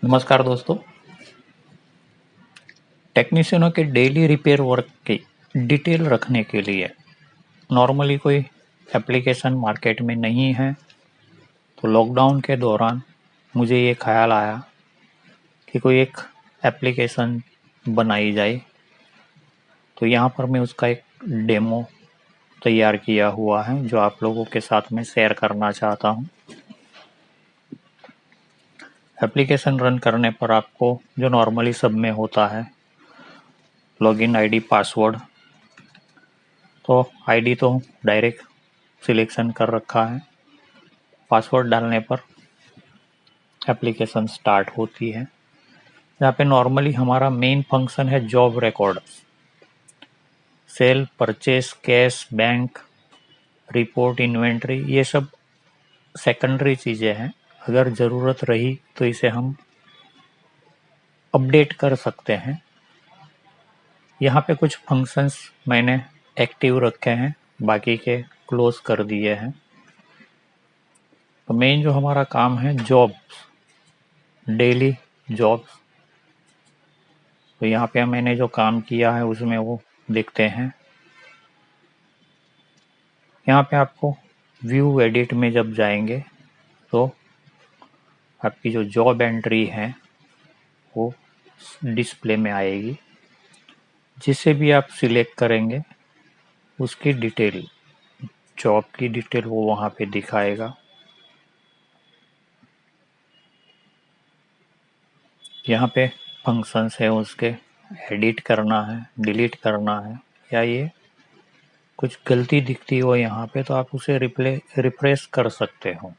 नमस्कार दोस्तों। टेक्नीशियनों के डेली रिपेयर वर्क की डिटेल रखने के लिए नॉर्मली कोई एप्लीकेशन मार्केट में नहीं है, तो लॉकडाउन के दौरान मुझे ये ख्याल आया कि कोई एक एप्लीकेशन बनाई जाए। तो यहाँ पर मैं उसका एक डेमो तैयार किया हुआ है जो आप लोगों के साथ में शेयर करना चाहता हूँ। एप्लीकेशन रन करने पर आपको जो नॉर्मली सब में होता है, लॉगिन आईडी पासवर्ड, तो आईडी तो डायरेक्ट सिलेक्शन कर रखा है। पासवर्ड डालने पर एप्लीकेशन स्टार्ट होती है। यहाँ पे नॉर्मली हमारा मेन फंक्शन है job record, sale, purchase, cash, bank, report, inventory, ये सब सेकेंडरी चीज़ें हैं। अगर ज़रूरत रही तो इसे हम अपडेट कर सकते हैं। यहाँ पे कुछ फंक्शंस मैंने एक्टिव रखे हैं, बाकी के क्लोज कर दिए हैं। तो मेन जो हमारा काम है जॉब, डेली जॉब्स, तो यहाँ पे मैंने जो काम किया है उसमें वो देखते हैं। यहाँ पे आपको व्यू एडिट में जब जाएंगे तो आपकी जो जॉब एंट्री है वो डिस्प्ले में आएगी। जिसे भी आप सिलेक्ट करेंगे उसकी डिटेल, जॉब की डिटेल वो वहाँ पे दिखाएगा। यहाँ पे फंक्शंस है, उसके एडिट करना है, डिलीट करना है, या ये कुछ गलती दिखती हो यहाँ पे तो आप उसे रिफ्रेश कर सकते हो।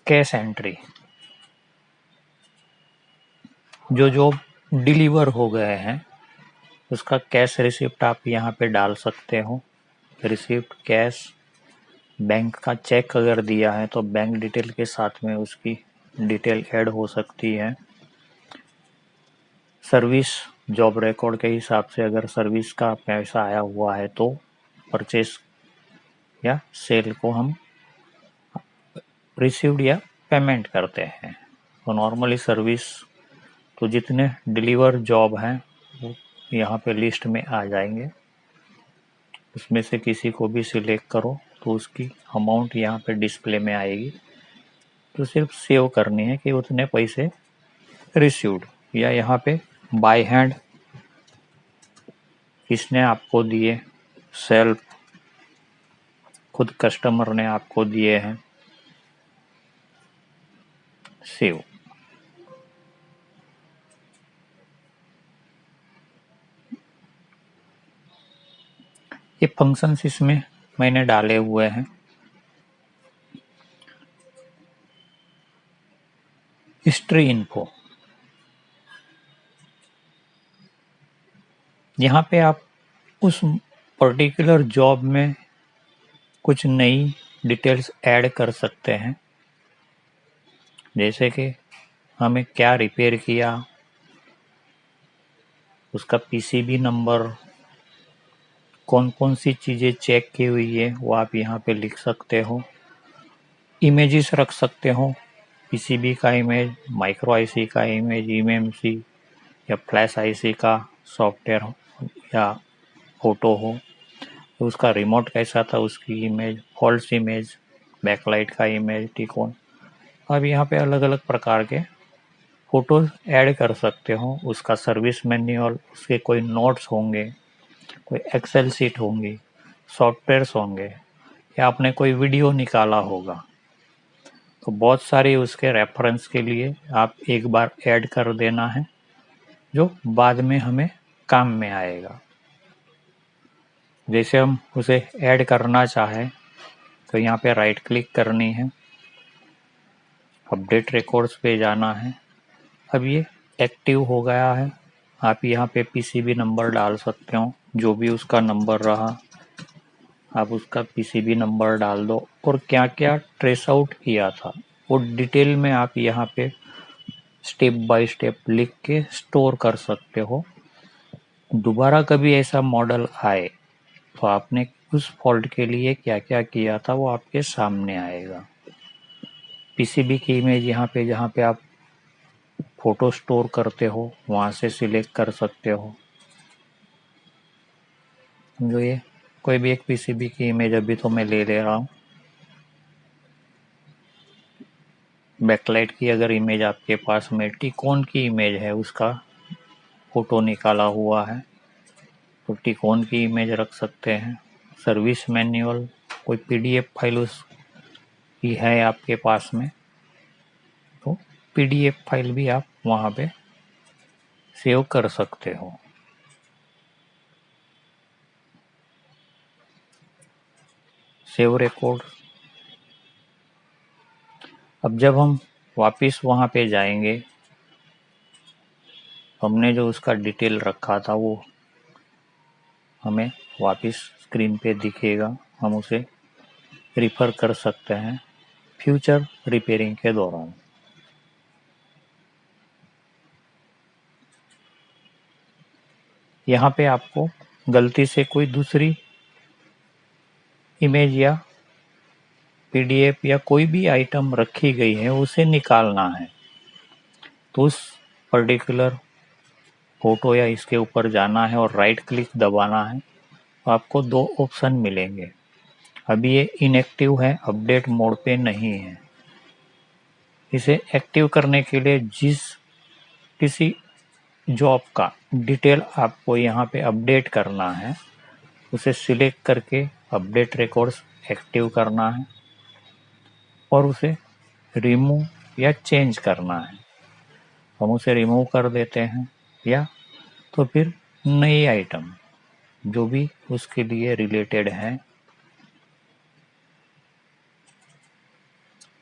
कैश एंट्री, जो जो डिलीवर हो गए हैं उसका कैश रिसिप्ट आप यहाँ पे डाल सकते हो। रिसिप्ट, कैश, बैंक का चेक अगर दिया है तो बैंक डिटेल के साथ में उसकी डिटेल ऐड हो सकती है। सर्विस, जॉब रिकॉर्ड के हिसाब से अगर सर्विस का पैसा आया हुआ है तो परचेस या सेल को हम रिसीव्ड या पेमेंट करते हैं। तो नॉर्मली सर्विस, तो जितने डिलीवर जॉब हैं वो यहाँ पे लिस्ट में आ जाएंगे। उसमें से किसी को भी सिलेक्ट करो तो उसकी अमाउंट यहाँ पे डिस्प्ले में आएगी। तो सिर्फ सेव करनी है कि उतने पैसे रिसीव्ड, या यहाँ पे बाय हैंड किसने आपको दिए, सेल्फ, खुद कस्टमर ने आपको दिए हैं, सेव। ये फंक्शंस इसमें मैंने डाले हुए हैं। हिस्ट्री इन्फो, यहाँ पे आप उस पर्टिकुलर जॉब में कुछ नई डिटेल्स ऐड कर सकते हैं, जैसे कि हमें क्या रिपेयर किया, उसका पीसीबी नंबर, कौन कौन सी चीज़ें चेक की हुई है वो आप यहाँ पे लिख सकते हो। इमेजेस रख सकते हो, पीसीबी का इमेज, माइक्रो आईसी का इमेज, ईएमएमसी या फ्लैश आईसी का सॉफ्टवेयर हो या फोटो हो, तो उसका रिमोट कैसा था उसकी इमेज, फॉल्स इमेज, बैकलाइट का इमेज, टिकोन। अब यहाँ पे अलग अलग प्रकार के फोटोज ऐड कर सकते हो। उसका सर्विस मैन्युअल, उसके कोई नोट्स होंगे, कोई एक्सेल सीट होंगी, सॉफ्टवेयर्स होंगे, या आपने कोई वीडियो निकाला होगा, तो बहुत सारी उसके रेफरेंस के लिए आप एक बार ऐड कर देना है, जो बाद में हमें काम में आएगा। जैसे हम उसे ऐड करना चाहें तो यहाँ पे राइट क्लिक करनी है, अपडेट रिकॉर्ड्स पे जाना है। अब ये एक्टिव हो गया है। आप यहाँ पे पीसीबी नंबर डाल सकते हो, जो भी उसका नंबर रहा आप उसका पीसीबी नंबर डाल दो, और क्या क्या ट्रेस आउट किया था वो डिटेल में आप यहाँ पे स्टेप बाय स्टेप लिख के स्टोर कर सकते हो। दोबारा कभी ऐसा मॉडल आए तो आपने उस फॉल्ट के लिए क्या क्या किया था वो आपके सामने आएगा। पीसीबी की इमेज यहाँ पे जहाँ पे आप फोटो स्टोर करते हो वहाँ से सिलेक्ट कर सकते हो। समझो ये कोई भी एक पीसीबी की इमेज अभी तो मैं ले रहा हूँ। बैकलाइट की अगर इमेज आपके पास में टिकोन की इमेज है, उसका फोटो निकाला हुआ है तो टिकोन की इमेज रख सकते हैं। सर्विस मैन्युअल कोई पीडीएफ फाइल उसकी है आपके पास में तो पीडीएफ फाइल भी आप वहाँ पे सेव कर सकते हो। Save record. अब जब हम वापस वहाँ पे जाएंगे, हमने जो उसका डिटेल रखा था वो हमें वापस स्क्रीन पे दिखेगा। हम उसे रिफ़र कर सकते हैं फ्यूचर रिपेयरिंग के दौरान। यहाँ पे आपको गलती से कोई दूसरी इमेज या पीडीएफ या कोई भी आइटम रखी गई है उसे निकालना है तो उस पर्टिकुलर फोटो या इसके ऊपर जाना है और राइट क्लिक दबाना है। तो आपको दो ऑप्शन मिलेंगे। अभी ये इनएक्टिव है, अपडेट मोड पे नहीं है। इसे एक्टिव करने के लिए जिस किसी जॉब का डिटेल आपको यहाँ पे अपडेट करना है उसे सिलेक्ट करके अपडेट रिकॉर्ड्स एक्टिव करना है और उसे रिमूव या चेंज करना है। हम उसे रिमूव कर देते हैं या तो फिर नई आइटम जो भी उसके लिए रिलेटेड है,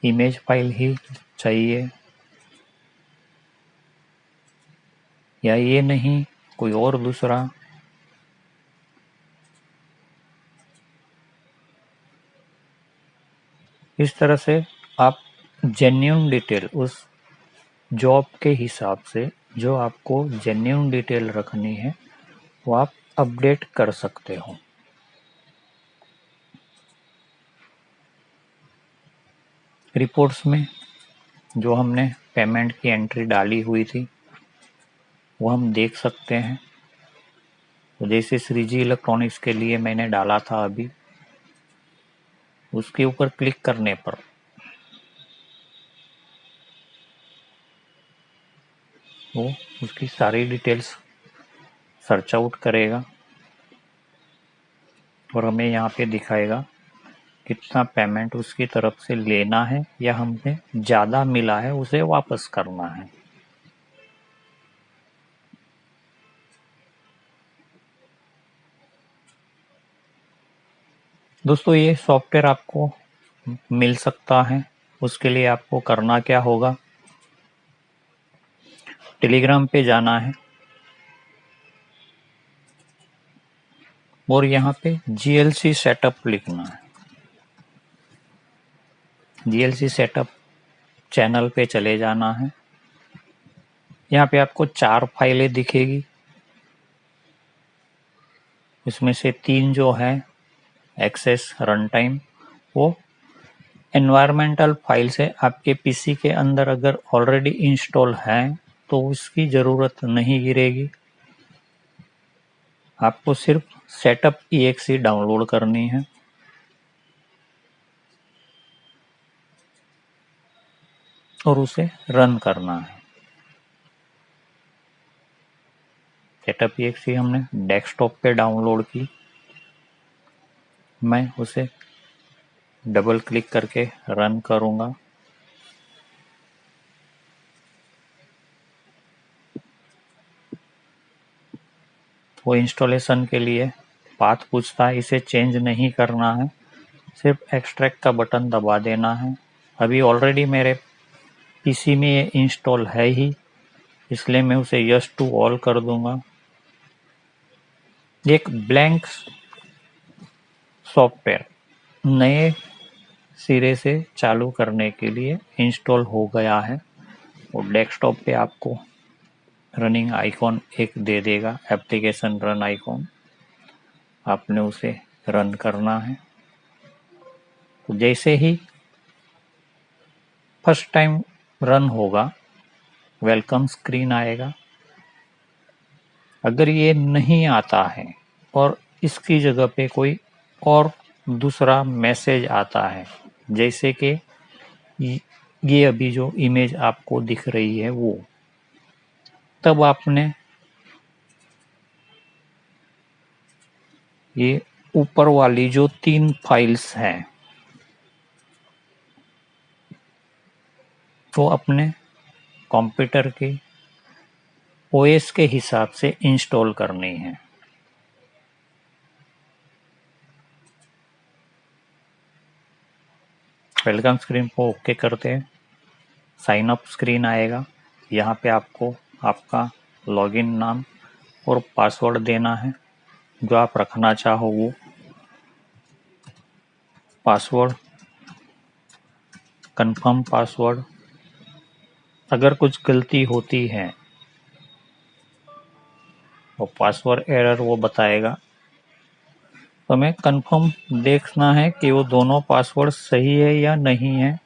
इमेज फाइल ही चाहिए या ये नहीं कोई और दूसरा, इस तरह से आप जेन्युइन डिटेल उस जॉब के हिसाब से जो आपको जेन्युइन डिटेल रखनी है वो आप अपडेट कर सकते हो। रिपोर्ट्स में जो हमने पेमेंट की एंट्री डाली हुई थी वो हम देख सकते हैं। तो जैसे श्रीजी इलेक्ट्रॉनिक्स के लिए मैंने डाला था अभी, उसके ऊपर क्लिक करने पर वो उसकी सारी डिटेल्स सर्च आउट करेगा और हमें यहाँ पे दिखाएगा कितना पेमेंट उसकी तरफ से लेना है या हमने ज़्यादा मिला है उसे वापस करना है। दोस्तों ये सॉफ्टवेयर आपको मिल सकता है। उसके लिए आपको करना क्या होगा, टेलीग्राम पे जाना है और यहाँ पे GLC सेटअप लिखना है। GLC सेटअप चैनल पे चले जाना है। यहाँ पे आपको 4 फाइलें दिखेगी, इसमें से 3 जो है एक्सेस रन टाइम वो एनवायरमेंटल फाइल्स है। आपके पीसी के अंदर अगर ऑलरेडी इंस्टॉल है तो उसकी ज़रूरत नहीं गिरेगी। आपको सिर्फ सेटअप EXE डाउनलोड करनी है और उसे रन करना है। सेटअप EXE हमने डेस्कटॉप पे डाउनलोड की। मैं उसे डबल क्लिक करके रन करूँगा। वो इंस्टॉलेशन के लिए पाथ पूछता है, इसे चेंज नहीं करना है, सिर्फ एक्सट्रैक्ट का बटन दबा देना है। अभी ऑलरेडी मेरे पीसी में ये इंस्टॉल है ही, इसलिए मैं उसे यस टू ऑल कर दूंगा। एक ब्लैंक सॉफ्टवेयर नए सिरे से चालू करने के लिए इंस्टॉल हो गया है और डेस्कटॉप पे आपको रनिंग आइकॉन एक दे देगा, एप्लीकेशन रन आइकॉन। आपने उसे रन करना है। तो जैसे ही फर्स्ट टाइम रन होगा वेलकम स्क्रीन आएगा। अगर ये नहीं आता है और इसकी जगह पे कोई और दूसरा मैसेज आता है, जैसे कि ये अभी जो इमेज आपको दिख रही है वो, तब आपने ये ऊपर वाली जो 3 फाइल्स हैं तो अपने कंप्यूटर के ओएस के हिसाब से इंस्टॉल करनी है। वेलकम स्क्रीन को ओके करते हैं, साइन अप स्क्रीन आएगा। यहाँ पे आपको आपका लॉगिन नाम और पासवर्ड देना है जो आप रखना चाहो वो पासवर्ड, कंफर्म पासवर्ड। अगर कुछ गलती होती है वो पासवर्ड एरर वो बताएगा, तो हमें कंफर्म देखना है कि वो दोनों पासवर्ड सही है या नहीं है।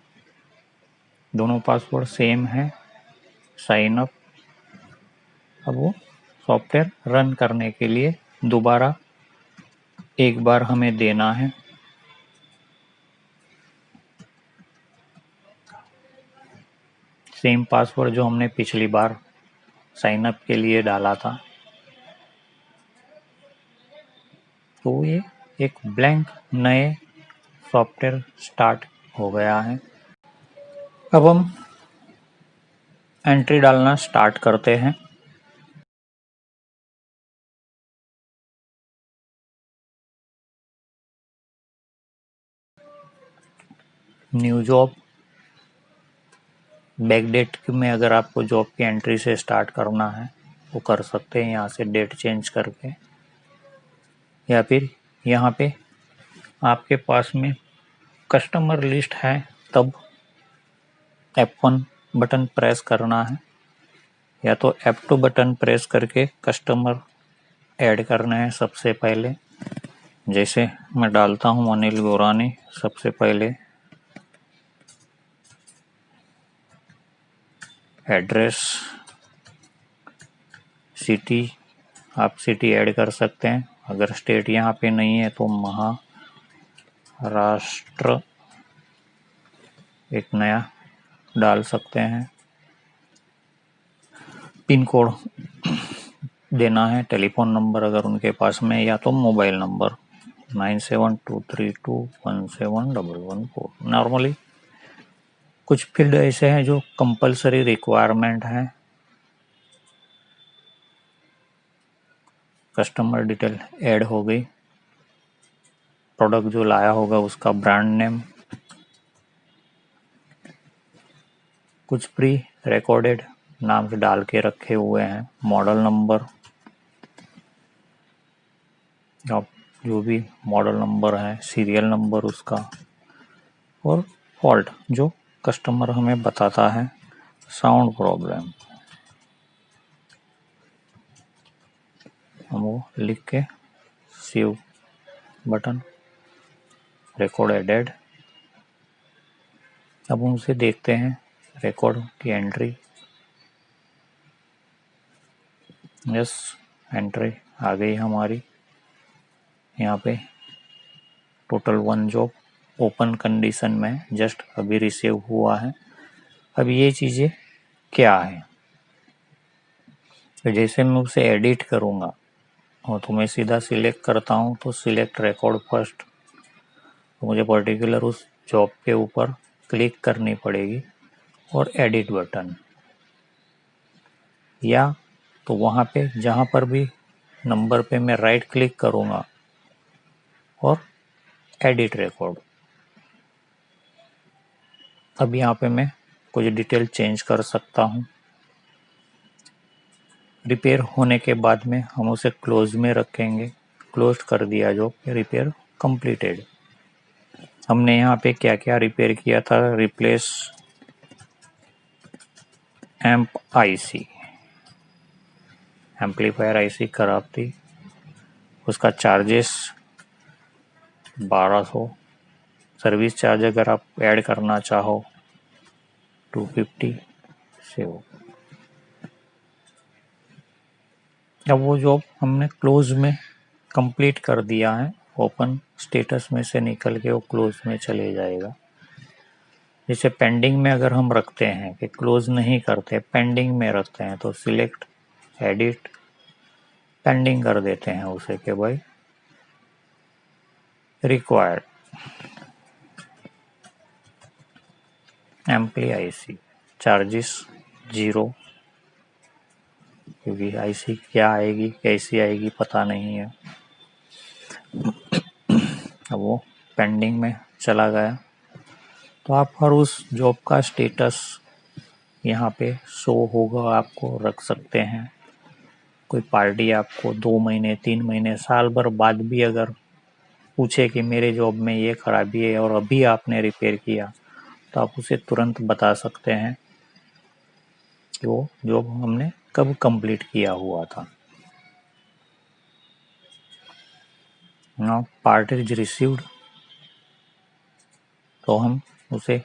दोनों पासवर्ड सेम है, साइन अप। अब वो सॉफ्टवेयर रन करने के लिए दोबारा एक बार हमें देना है। सेम पासवर्ड जो हमने पिछली बार साइन अप के लिए डाला था। तो ये एक ब्लैंक नए सॉफ्टवेयर स्टार्ट हो गया है। अब हम एंट्री डालना स्टार्ट करते हैं। न्यू जॉब, बैकडेट में अगर आपको जॉब की एंट्री से स्टार्ट करना है वो कर सकते हैं यहाँ से डेट चेंज करके, या फिर यहाँ पे आपके पास में कस्टमर लिस्ट है तब F1 बटन प्रेस करना है, या तो F2 बटन प्रेस करके कस्टमर ऐड करना है सबसे पहले। जैसे मैं डालता हूँ अनिल गोरानी सबसे पहले, एड्रेस, सिटी, आप सिटी ऐड कर सकते हैं। अगर स्टेट यहाँ पे नहीं है तो महाराष्ट्र एक नया डाल सकते हैं। पिन कोड देना है, टेलीफोन नंबर अगर उनके पास में, या तो मोबाइल नंबर 9723217114। नॉर्मली कुछ फील्ड ऐसे हैं जो कंपलसरी रिक्वायरमेंट है। कस्टमर डिटेल ऐड हो गई, प्रोडक्ट जो लाया होगा उसका ब्रांड नेम, कुछ प्री रिकॉर्डेड नाम से डाल के रखे हुए हैं, मॉडल नंबर, आप जो भी मॉडल नंबर है, सीरियल नंबर उसका, और फॉल्ट जो कस्टमर हमें बताता है, साउंड प्रॉब्लम, हम वो लिख के सेव बटन, रिकॉर्ड एडेड। अब उनसे देखते हैं रिकॉर्ड की एंट्री। यस, एंट्री आ गई हमारी। यहाँ पे टोटल 1 जॉब ओपन कंडीशन में जस्ट अभी रिसीव हुआ है। अब ये चीज़ें क्या है, तो जैसे मैं उसे एडिट करूँगा और तो मैं सीधा सिलेक्ट करता हूँ तो सिलेक्ट रिकॉर्ड फर्स्ट, तो मुझे पर्टिकुलर उस जॉब के ऊपर क्लिक करनी पड़ेगी और एडिट बटन, या तो वहाँ पे जहाँ पर भी नंबर पे मैं राइट क्लिक करूँगा और एडिट रिकॉर्ड। अब यहाँ पे मैं कुछ डिटेल चेंज कर सकता हूँ। रिपेयर होने के बाद में हम उसे क्लोज में रखेंगे। क्लोज कर दिया जो रिपेयर कंप्लीटेड। हमने यहाँ पे क्या क्या रिपेयर किया था, replace amp IC, amplifier IC खराब थी, उसका चार्जेस 1200। सर्विस चार्ज अगर आप ऐड करना चाहो 250 से हो। अब वो जॉब हमने क्लोज में कंप्लीट कर दिया है, ओपन स्टेटस में से निकल के वो क्लोज में चले जाएगा। जैसे पेंडिंग में अगर हम रखते हैं कि क्लोज नहीं करते, पेंडिंग में रखते हैं, तो सिलेक्ट एडिट पेंडिंग कर देते हैं उसे कि भाई रिक्वायर्ड एम्प्ली आईसी चार्जेस 0, क्योंकि आईसी क्या आएगी कैसी आएगी पता नहीं है। अब वो पेंडिंग में चला गया। तो आप हर उस जॉब का स्टेटस यहाँ पे शो होगा, आपको रख सकते हैं। कोई पार्टी आपको 2 महीने 3 महीने साल भर बाद भी अगर पूछे कि मेरे जॉब में ये खराबी है और अभी आपने रिपेयर किया, तो आप उसे तुरंत बता सकते हैं कि वो जॉब हमने कब कंप्लीट किया हुआ था। नाउ पार्ट इज रिसीव्ड, तो हम उसे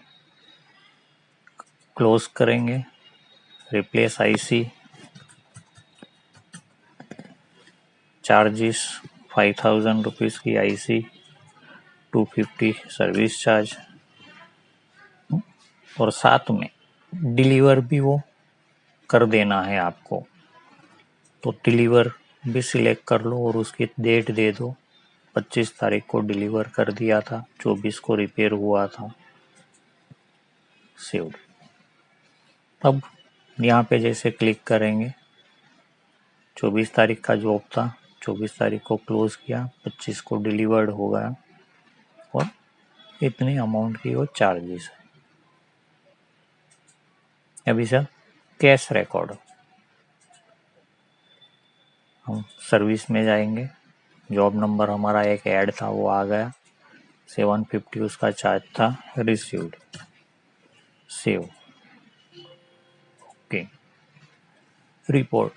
क्लोज करेंगे। रिप्लेस आईसी चार्जेस 5000 रुपीज़ की आईसी, 250 सर्विस चार्ज, और साथ में डिलीवर भी वो कर देना है आपको। तो डिलीवर भी सिलेक्ट कर लो और उसकी डेट दे दो। 25 तारीख को डिलीवर कर दिया था, 24 को रिपेयर हुआ था। सेव्ड। अब यहाँ पे जैसे क्लिक करेंगे, 24 तारीख का जॉब था, 24 तारीख को क्लोज किया, 25 को डिलीवर्ड हो गया और इतनी अमाउंट की वो चार्जेस है। अभी सर कैश रिकॉर्ड, हम सर्विस में जाएंगे, जॉब नंबर हमारा एक ऐड था वो आ गया, 750 उसका चार्ज था, रिसीव्ड, सेव, ओके, रिपोर्ट।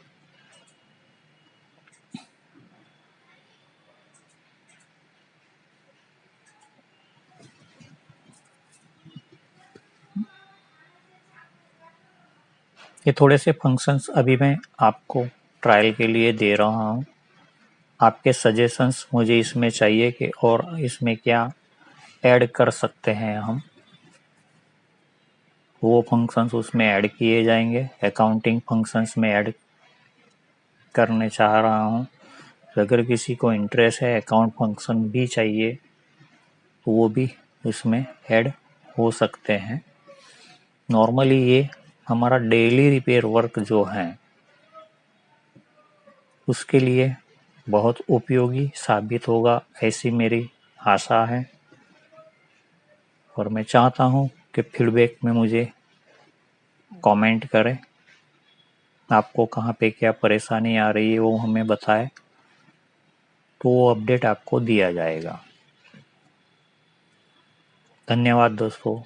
ये थोड़े से फंक्शंस अभी मैं आपको ट्रायल के लिए दे रहा हूँ। आपके सजेशंस मुझे इसमें चाहिए कि और इसमें क्या ऐड कर सकते हैं हम, वो फंक्शंस उसमें ऐड किए जाएंगे। अकाउंटिंग फंक्शंस में ऐड करने चाह रहा हूँ। अगर किसी को इंटरेस्ट है अकाउंट फंक्शन भी चाहिए तो वो भी इसमें ऐड हो सकते हैं। नॉर्मली ये हमारा डेली रिपेयर वर्क जो है उसके लिए बहुत उपयोगी साबित होगा, ऐसी मेरी आशा है। और मैं चाहता हूँ कि फीडबैक में मुझे कमेंट करें, आपको कहाँ पे क्या परेशानी आ रही है वो हमें बताएं, तो वो अपडेट आपको दिया जाएगा। धन्यवाद दोस्तों।